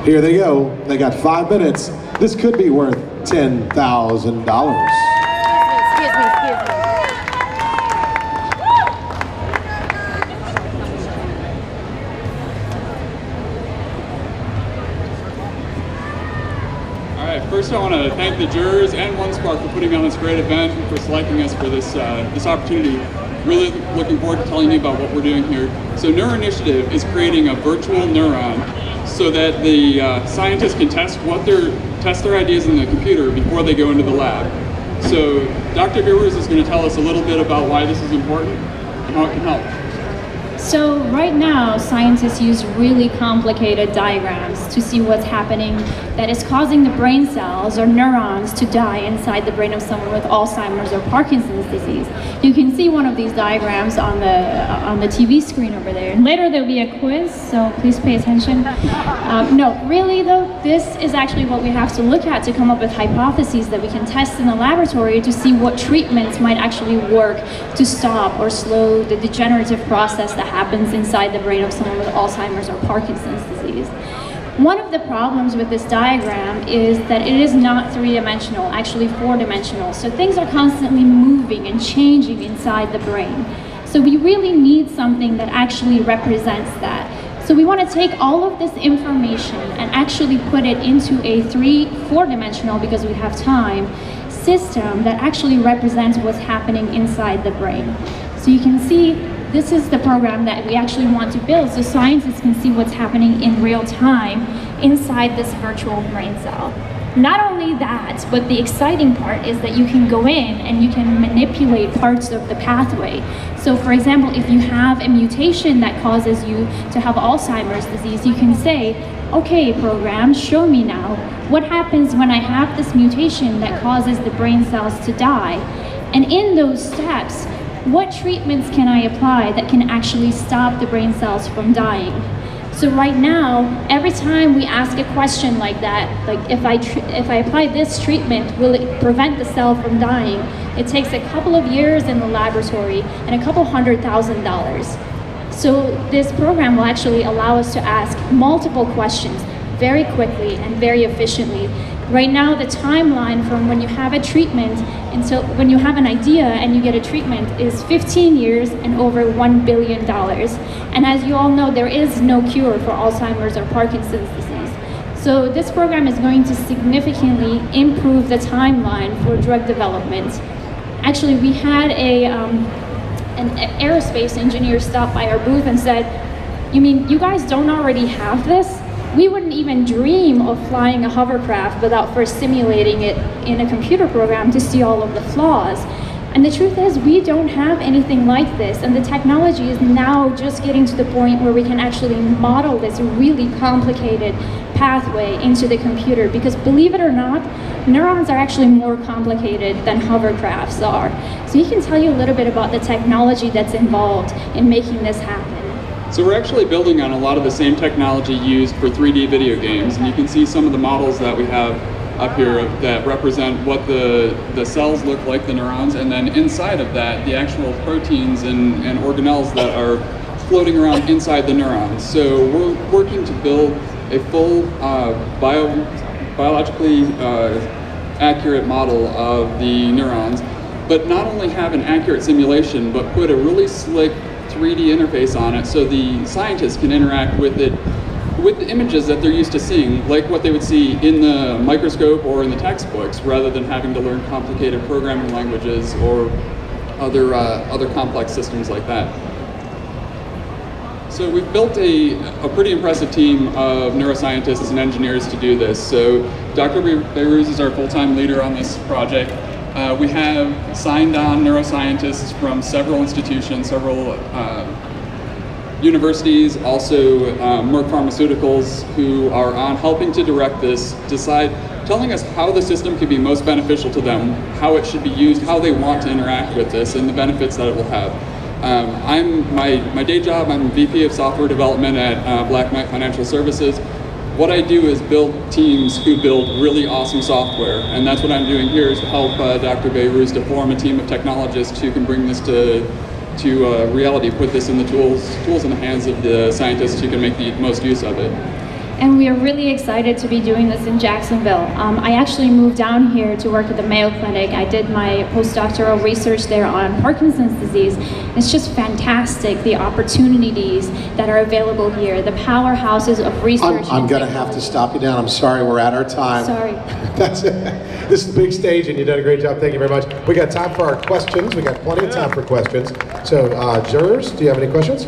Here they go. They got 5 minutes. This could be worth $10,000. Excuse me. All right, first I want to thank the jurors and OneSpark for putting on this great event and for selecting us for this opportunity. Really looking forward to telling you about what we're doing here. So Neuroinitiative is creating a virtual neuron so that the scientists can test their ideas in the computer before they go into the lab. So Dr. Behruz is going to tell us a little bit about why this is important and how it can help. So right now, scientists use really complicated diagrams to see what's happening that is causing the brain cells or neurons to die inside the brain of someone with Alzheimer's or Parkinson's disease. You can see one of these diagrams on the TV screen over there. And later there'll be a quiz, so please pay attention. No, really though, this is actually what we have to look at to come up with hypotheses that we can test in the laboratory to see what treatments might actually work to stop or slow the degenerative process that happens inside the brain of someone with Alzheimer's or Parkinson's disease. One of the problems with this diagram is that it is not three-dimensional, actually four-dimensional. So things are constantly moving and changing inside the brain. So we really need something that actually represents that. So we want to take all of this information and actually put it into a four-dimensional, because we have time, system that actually represents what's happening inside the brain. So you can see this is the program that we actually want to build so scientists can see what's happening in real time inside this virtual brain cell. Not only that, but the exciting part is that you can go in and you can manipulate parts of the pathway. So for example, if you have a mutation that causes you to have Alzheimer's disease, you can say, okay, program, show me now. What happens when I have this mutation that causes the brain cells to die? And in those steps, what treatments can I apply that can actually stop the brain cells from dying? So right now, every time we ask a question like that, like if I apply this treatment, will it prevent the cell from dying? It takes a couple of years in the laboratory and a couple $100,000. So this program will actually allow us to ask multiple questions very quickly and very efficiently. Right now, the timeline from when you have a treatment until when you have an idea and you get a treatment is 15 years and over $1 billion. And as you all know, there is no cure for Alzheimer's or Parkinson's disease. So this program is going to significantly improve the timeline for drug development. Actually, we had an aerospace engineer stop by our booth and said, "You mean you guys don't already have this? We wouldn't even dream of flying a hovercraft without first simulating it in a computer program to see all of the flaws." And the truth is, we don't have anything like this, and the technology is now just getting to the point where we can actually model this really complicated pathway into the computer, because believe it or not, neurons are actually more complicated than hovercrafts are. So he can tell you a little bit about the technology that's involved in making this happen. So we're actually building on a lot of the same technology used for 3D video games, and you can see some of the models that we have up here that represent what the cells look like, the neurons, and then inside of that, the actual proteins and organelles that are floating around inside the neurons. So we're working to build a full biologically accurate model of the neurons, but not only have an accurate simulation, but put a really slick 3D interface on it so the scientists can interact with it, with the images that they're used to seeing, like what they would see in the microscope or in the textbooks, rather than having to learn complicated programming languages or other complex systems like that. So we've built a pretty impressive team of neuroscientists and engineers to do this. So Dr. Behruz is our full-time leader on this project. We have signed on neuroscientists from several institutions, several universities, also Merck Pharmaceuticals, who are on helping to direct this, telling us how the system could be most beneficial to them, how it should be used, how they want to interact with this, and the benefits that it will have. My day job, I'm VP of Software Development at Black Knight Financial Services. What I do is build teams who build really awesome software, and that's what I'm doing here, is to help Dr. Behruz to form a team of technologists who can bring this to reality, put this in the tools in the hands of the scientists who can make the most use of it. And we are really excited to be doing this in Jacksonville. I actually moved down here to work at the Mayo Clinic. I did my postdoctoral research there on Parkinson's disease. It's just fantastic, the opportunities that are available here, the powerhouses of research. I'm going to have to stop you down. I'm sorry, we're at our time. Sorry. That's it. This is the big stage, and you've done a great job. Thank you very much. We got time for our questions. We got plenty of time for questions. So, jurors, do you have any questions?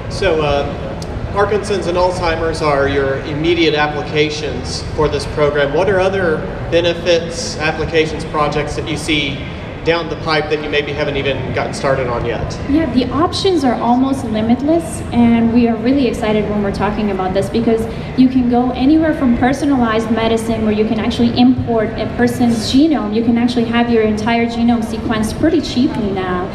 So, Parkinson's and Alzheimer's are your immediate applications for this program. What are other benefits, applications, projects that you see down the pipe that you maybe haven't even gotten started on yet? Yeah, the options are almost limitless, and we are really excited when we're talking about this because you can go anywhere from personalized medicine where you can actually import a person's genome. You can actually have your entire genome sequenced pretty cheaply now.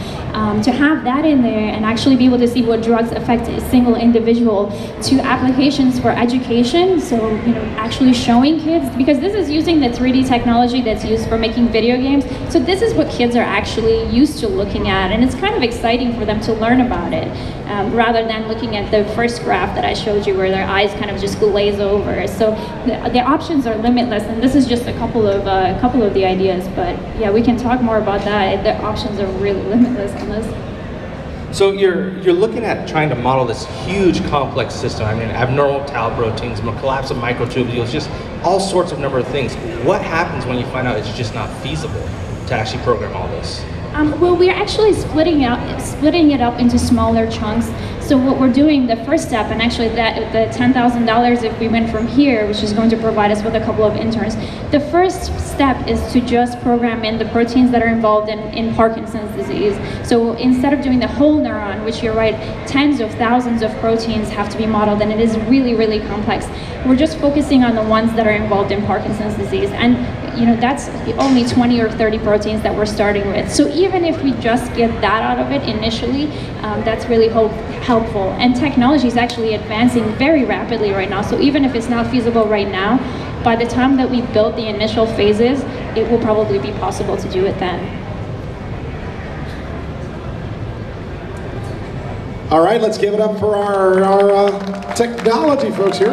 To have that in there and actually be able to see what drugs affect a single individual, to applications for education, so actually showing kids, because this is using the 3D technology that's used for making video games, so this is what kids are actually used to looking at, and it's kind of exciting for them to learn about it, rather than looking at the first graph that I showed you where their eyes kind of just glaze over. So the options are limitless, and this is just a couple of the ideas, but yeah, we can talk more about that. The options are really limitless on this. So you're looking at trying to model this huge complex system. I mean, abnormal tau proteins, collapse of microtubules, just all sorts of number of things. What happens when you find out it's just not feasible to actually program all this? Well, we're actually splitting it up into smaller chunks. So what we're doing, the first step, and actually the $10,000 if we went from here, which is going to provide us with a couple of interns, the first step is to just program in the proteins that are involved in Parkinson's disease. So instead of doing the whole neuron, which you're right, tens of thousands of proteins have to be modeled, and it is really, really complex. We're just focusing on the ones that are involved in Parkinson's disease. And that's only 20 or 30 proteins that we're starting with. So even if we just get that out of it initially, that's really helpful. And technology is actually advancing very rapidly right now. So even if it's not feasible right now, by the time that we build the initial phases, it will probably be possible to do it then. All right, let's give it up for our technology folks here.